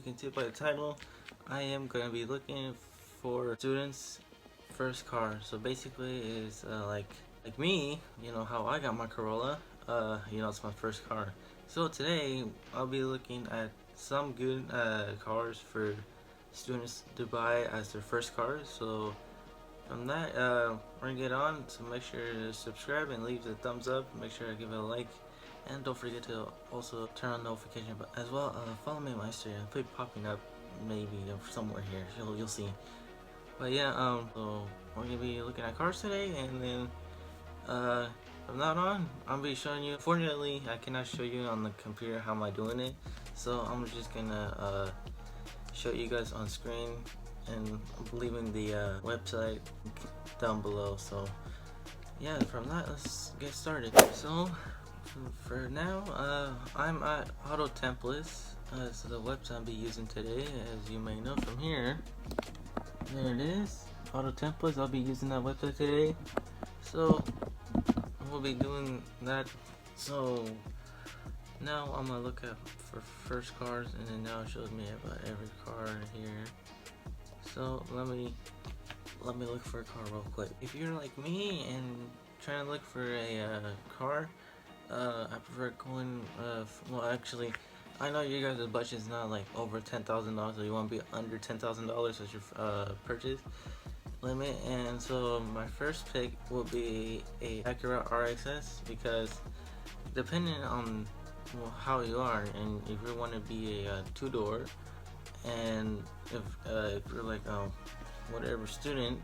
you can see by the title, I am going to be looking for students' first car. So basically it's like me, you know how I got my Corolla, it's my first car. So today I'll be looking at some good cars for students to buy as their first car. So from that, we're gonna get on, so make sure to subscribe and leave the thumbs up. Make sure to give it a like, and don't forget to also turn on notification but as well. Follow me on my Instagram. It'll be popping up maybe somewhere here. You'll see. But yeah, so we're gonna be looking at cars today, and then from now on, I'll be showing you. Fortunately, I cannot show you on the computer how am I doing it, so I'm just gonna show you guys on screen, and I'm leaving the website down below. So yeah, from that, let's get started. So for now, I'm at Auto Templates. So the website I'll be using today, as you may know from here, there it is, Auto Templates. I'll be using that website today, so we'll be doing that. So now I'm gonna look at for first cars, and then now it shows me about every car here. So let me look for a car real quick. If you're like me and trying to look for a car, I prefer going. Well, actually, I know you guys' budget is not like over $10,000, so you want to be under $10,000 as your purchase limit. And so my first pick will be a Acura RXS, because depending on how you are, and if you want to be a two-door, and if you're like whatever student,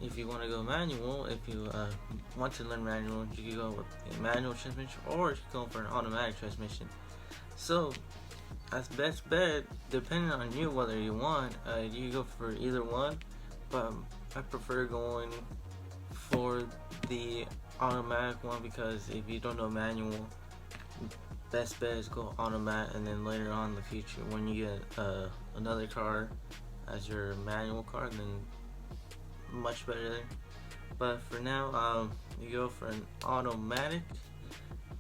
if you want to go manual, if you want to learn manual, you can go with a manual transmission, or you can go for an automatic transmission. So as best bet, depending on you whether you want, you can go for either one, but I prefer going for the automatic one, because if you don't know manual, best bet is go automatic, and then later on in the future when you get another car as your manual car, then much better. But for now, you go for an automatic.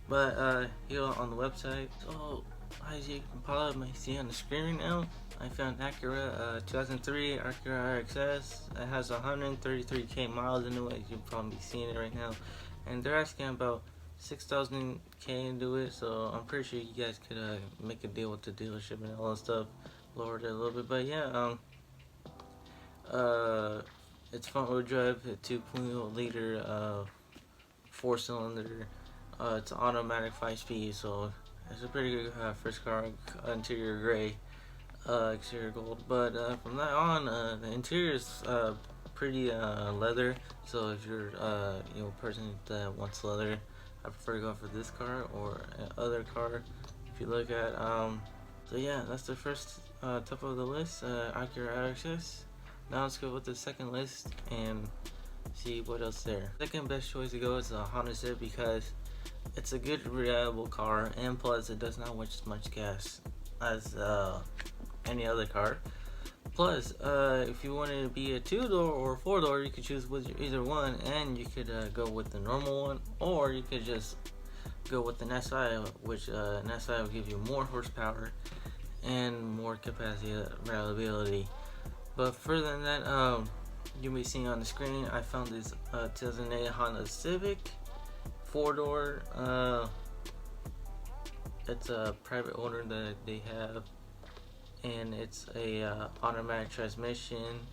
But you go on the website. So as you can probably see on the screen right now, I found Acura 2003 Acura RXS. It has 133k miles into it. You'll probably be seeing it right now, and they're asking about 6,000 K into it. So I'm pretty sure you guys could make a deal with the dealership and all that stuff, lower it a little bit. But yeah, it's front wheel drive, a 2.0 liter 4-cylinder. It's automatic 5-speed, so it's a pretty good first car. Interior gray, exterior gold. But from that on, the interior is pretty leather. So if you're a person that wants leather, I prefer to go for this car or other car. If you look at so yeah, that's the first top of the list, Acura RXS. Now let's go with the second list and see what else there. Second best choice to go is a Honda Civic, because it's a good, reliable car, and plus it does not waste as much gas as any other car. Plus, if you wanted to be a 2-door or 4-door, you could choose with either one, and you could go with the normal one, or you could just go with an SI, which an SI will give you more horsepower and more capacity, reliability. But further than that, you may see on the screen, I found this 2008 Honda Civic 4-door. It's a private owner that they have, and it's a automatic transmission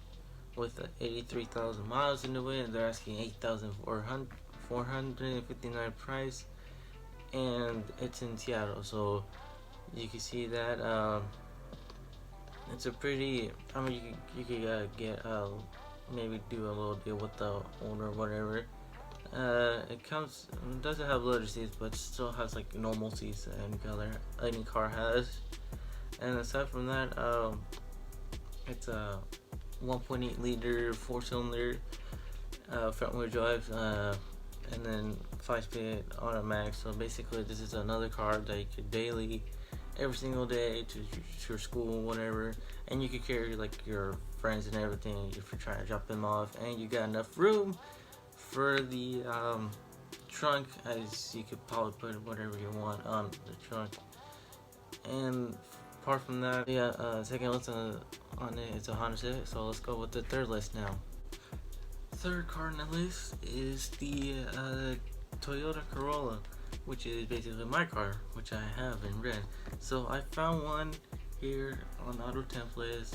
with 83,000 miles into it, and they're asking 8,459 price, and it's in Seattle. So you can see that it's a pretty, I mean, you could get maybe do a little deal with the owner or whatever. It doesn't have leather seats, but still has like normal seats that any car has. And aside from that, it's a 1.8 liter 4-cylinder front wheel drive, and then 5-speed automatic. So basically, this is another car that you could daily, every single day to your school, whatever, and you could carry like your friends and everything if you're trying to drop them off, and you got enough room for the trunk, as you could probably put whatever you want on the trunk. And apart from that, yeah, second list on it is a Honda Civic. So let's go with the third list now. Third car on the list is the Toyota Corolla, which is basically my car, which I have in red. So I found one here on Auto Templates,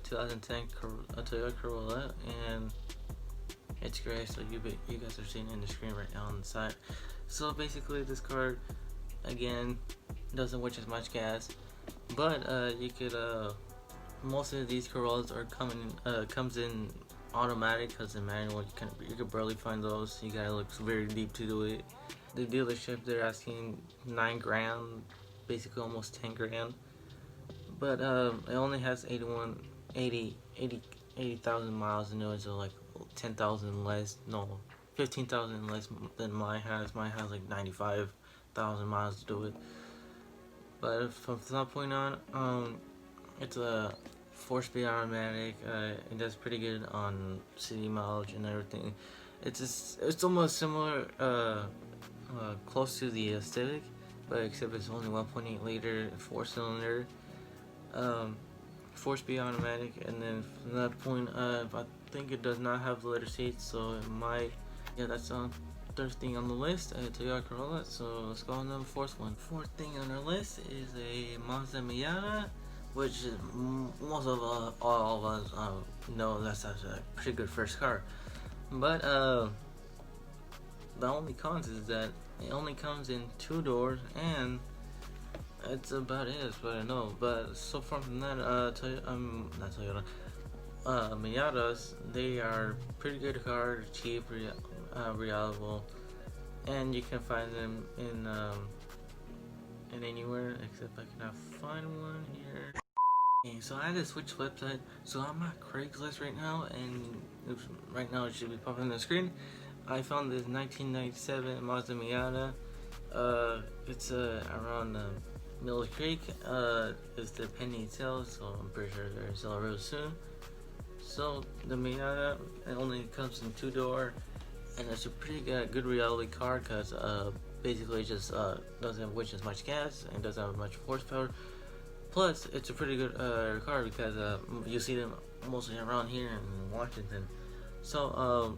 2010 Toyota Corolla, and it's gray. So you guys are seeing it in the screen right now on the side. So basically, this car again doesn't waste as much gas, but you could most of these Corollas are comes in automatic, because in manual you can barely find those. You gotta look very deep to do it. The dealership, they're asking 9 grand, basically almost 10 grand, but it only has 80,000 miles in it, so like 10,000 less, no, 15,000 less than mine has. Mine has like 95,000 miles to do it. But from that point on, it's a 4-speed automatic. It does pretty good on city mileage and everything. It's almost similar, close to the Civic, but except it's only 1.8 liter, 4-cylinder, 4-speed automatic. And then from that point, I think it does not have the leather seats, so it might. Yeah, that's third thing on the list, Toyota Corolla. So let's go on to the fourth one. Fourth thing on our list is a Mazda Miata, which is most of all of us know that's a pretty good first car. But the only cons is that it only comes in 2 doors, and that's about it as what I know. But so far from that, not Toyota, Miatas, they are pretty good cars, cheap, reliable, and you can find them in anywhere, except I cannot find one here. Okay, so I had to switch website, so I'm at Craigslist right now, and right now it should be popping on the screen. I found this 1997 Mazda Miata. It's around Mill Creek. It's the pending sale, so I'm pretty sure they're selling real soon. So the Miata, it only comes in 2-door, and it's a pretty good reality car, because basically it just doesn't waste as much gas and doesn't have much horsepower. Plus, it's a pretty good car, because you see them mostly around here in Washington. So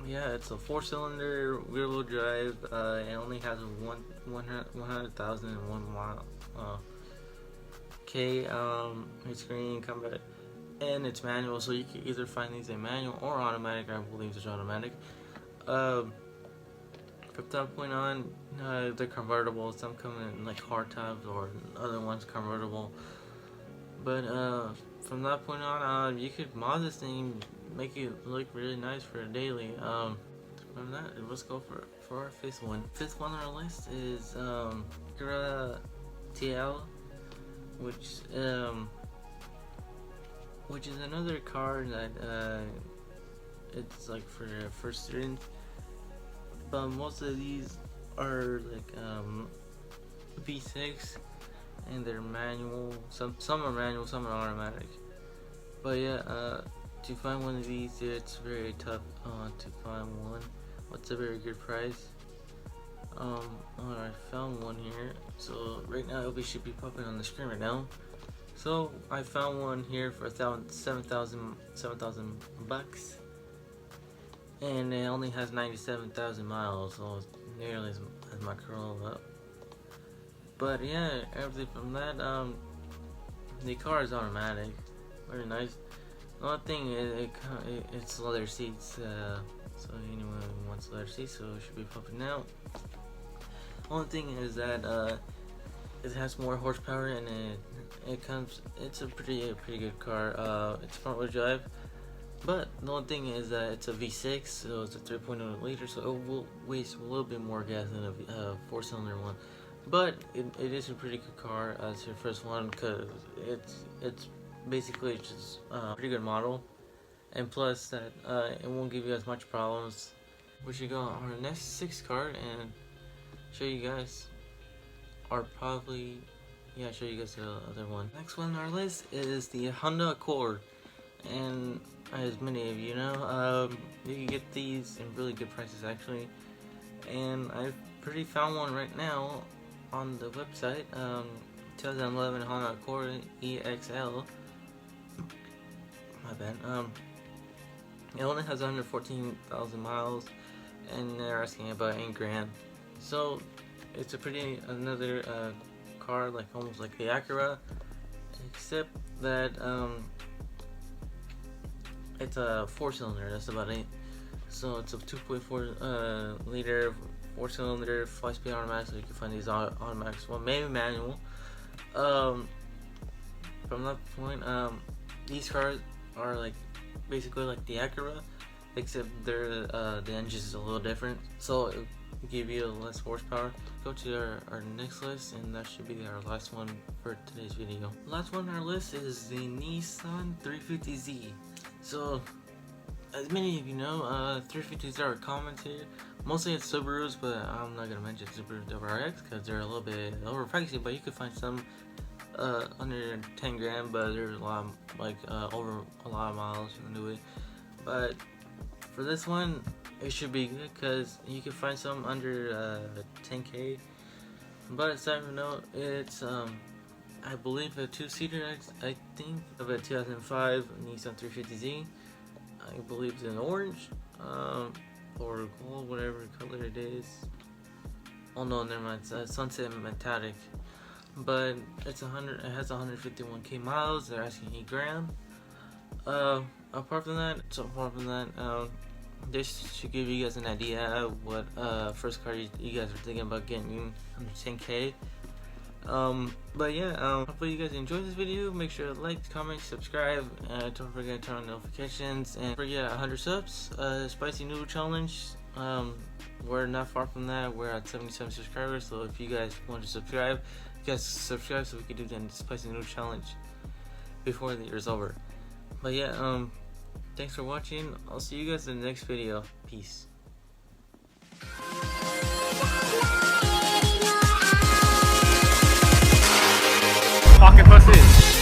yeah, it's a 4-cylinder rear-wheel drive. It only has 100,001 mile screen combat, and it's manual. So you can either find these in manual or automatic. I believe it's automatic. From that point on, they're convertible. Some come in like hardtops, or other ones convertible. But from that point on, you could mod this thing, make it look really nice for a daily. From that, let's go for our fifth one. Fifth one on our list is Acura TL, which is another car that it's like for students. But most of these are like V6, and they're manual. Some are manual, some are automatic. But yeah, to find one of these, it's very tough to find one. What's a very good price? I found one here. So right now it should be popping on the screen right now. So I found one here for 7,000 bucks. And it only has 97,000 miles, so it's nearly as my Corolla. But yeah, everything from that, the car is automatic, very nice. The only thing is it's leather seats, so anyone wants leather seats, so it should be popping out. Only thing is that it has more horsepower, and it's a pretty good car. It's front wheel drive. But the only thing is that it's a V6, so it's a 3.0 liter, so it will waste a little bit more gas than a 4-cylinder one. But it is a pretty good car as your first one, because it's basically just a pretty good model, and plus that it won't give you as much problems. We should go on our next 6th car and show you guys, or probably show you guys the other one. Next one on our list is the Honda Accord, and as many of you know, you can get these in really good prices actually, and I've found one right now on the website. 2011 Honda Acura EXL. My bad. It only has 114,000 miles, and they're asking about 8 grand. So it's another car, like almost like the Acura, except that it's a 4-cylinder. That's about it. So it's a 2.4 liter 4-cylinder 5-speed automatic. So you can find these automatics. Well, maybe manual. From that point, these cars are like basically like the Acura, except the engine is a little different. So it'll give you less horsepower. Go to our next list, and that should be our last one for today's video. Last one on our list is the Nissan 350Z. So, as many of you know, 350s are common here. Mostly it's Subarus, but I'm not gonna mention Subaru WRX because they're a little bit overpriced. But you can find some under 10 grand, but there's a lot over a lot of miles you can do it. But for this one, it should be good because you can find some under 10k. But side note, it's I believe a 2-seater. I think of a 2005 Nissan 350Z. I believe it's in orange, or gold, whatever color it is. Oh no, never mind. It's sunset metallic. But it's It has 151k miles. They're asking 8 grand. Apart from that, this should give you guys an idea of what first car you guys are thinking about getting under 10k. But yeah, hopefully you guys enjoyed this video. Make sure to like, comment, subscribe, and don't forget to turn on notifications. And for 100 subs, spicy noodle challenge. We're not far from that. We're at 77 subscribers. So if you guys want to subscribe, you guys subscribe so we can do the spicy noodle challenge before the year's over. But yeah, thanks for watching. I'll see you guys in the next video. Peace. Pocket pussies.